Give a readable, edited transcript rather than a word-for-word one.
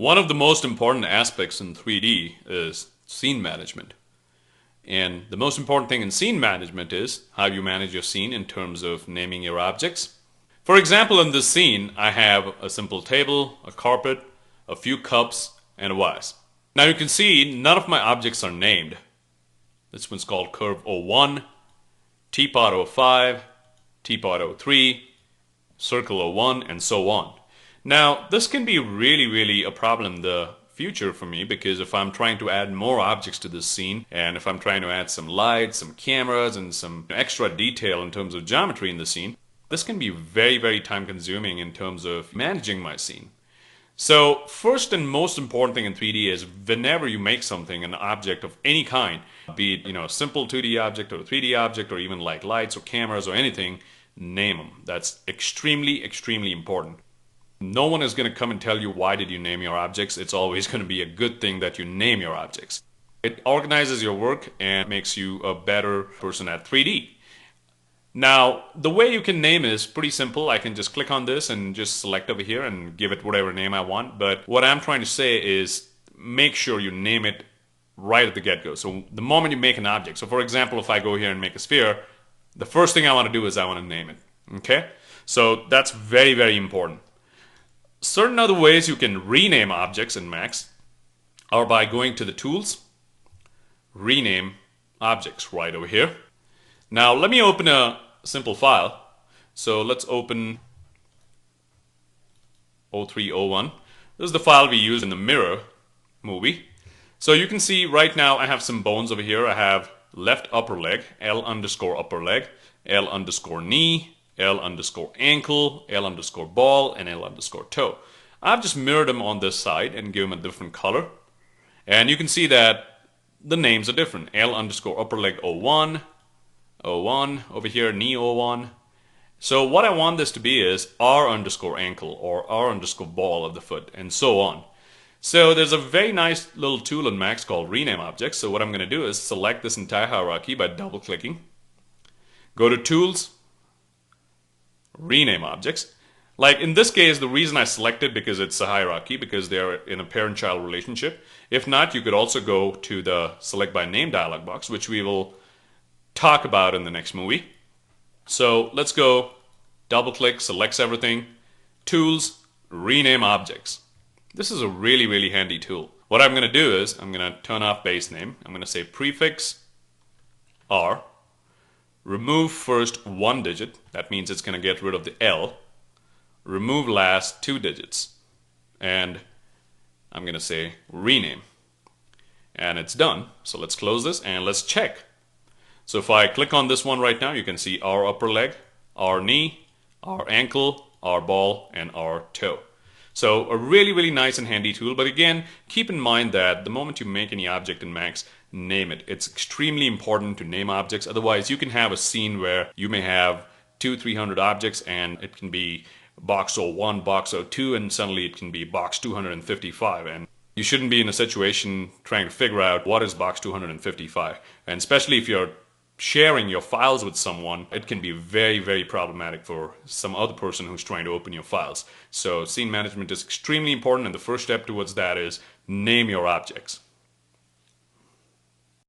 One of the most important aspects in 3D is scene management. And the most important thing in scene management is how you manage your scene in terms of naming your objects. For example, in this scene, I have a simple table, a carpet, a few cups, and a vase. Now you can see none of my objects are named. This one's called Curve 01, Teapot 05, Teapot 03, Circle 01, and so on. Now, this can be really a problem in the future for me, because if I'm trying to add more objects to this scene, and if I'm trying to add some lights, some cameras, and some extra detail in terms of geometry in the scene, this can be very time consuming in terms of managing my scene. So first and most important thing in 3D is whenever you make something, an object of any kind, be it a simple 2D object or a 3D object or even like lights or cameras or anything, name them. That's extremely important. No one is going to come and tell you why did you name your objects. It's always going to be a good thing that you name your objects. It organizes your work and makes you a better person at 3D. Now, the way you can name is pretty simple. I can just click on this and just select over here and give it whatever name I want. But what I'm trying to say is make sure you name it right at the get-go. So the moment you make an object. So for example, if I go here and make a sphere, the first thing I want to do is I want to name it. Okay? So that's very important. Certain other ways you can rename objects in Max are by going to the tools, rename objects right over here. Now let me open a simple file. So let's open 0301. This is the file we use in the Mirror movie. So you can see right now I have some bones over here. I have left upper leg, L underscore upper leg, L underscore knee, L underscore ankle, L underscore ball, and L underscore toe. I've just mirrored them on this side and given them a different color. And you can see that the names are different. L underscore upper leg 01, 01, over here knee 01. So what I want this to be is R underscore ankle or R underscore ball of the foot, and so on. So there's a very nice little tool in Max called Rename Objects. So what I'm going to do is select this entire hierarchy by double clicking. Go to Tools, Rename Objects. Like in this case, the reason I selected because it's a hierarchy, because they're in a parent-child relationship. If not, you could also go to the Select by Name dialog box, which we will talk about in the next movie. So let's go, double click, selects everything, Tools, Rename Objects. This is a really handy tool. What I'm going to do is I'm going to turn off base name. I'm going to say prefix R, remove first one digit. That means it's going to get rid of the L. Remove last two digits. And I'm going to say rename. And it's done. So let's close this and let's check. So if I click on this one right now, you can see R upper leg, R knee, R ankle, R ball, and R toe. So a really nice and handy tool. But again, keep in mind that the moment you make any object in Max, name it. It's extremely important to name objects. Otherwise, you can have a scene where you may have 200-300 objects and it can be box 01, box 02, and suddenly it can be box 255. And you shouldn't be in a situation trying to figure out what is box 255. And especially if you're sharing your files with someone, it can be very problematic for some other person who's trying to open your files. So scene management is extremely important, and the first step towards that is name your objects.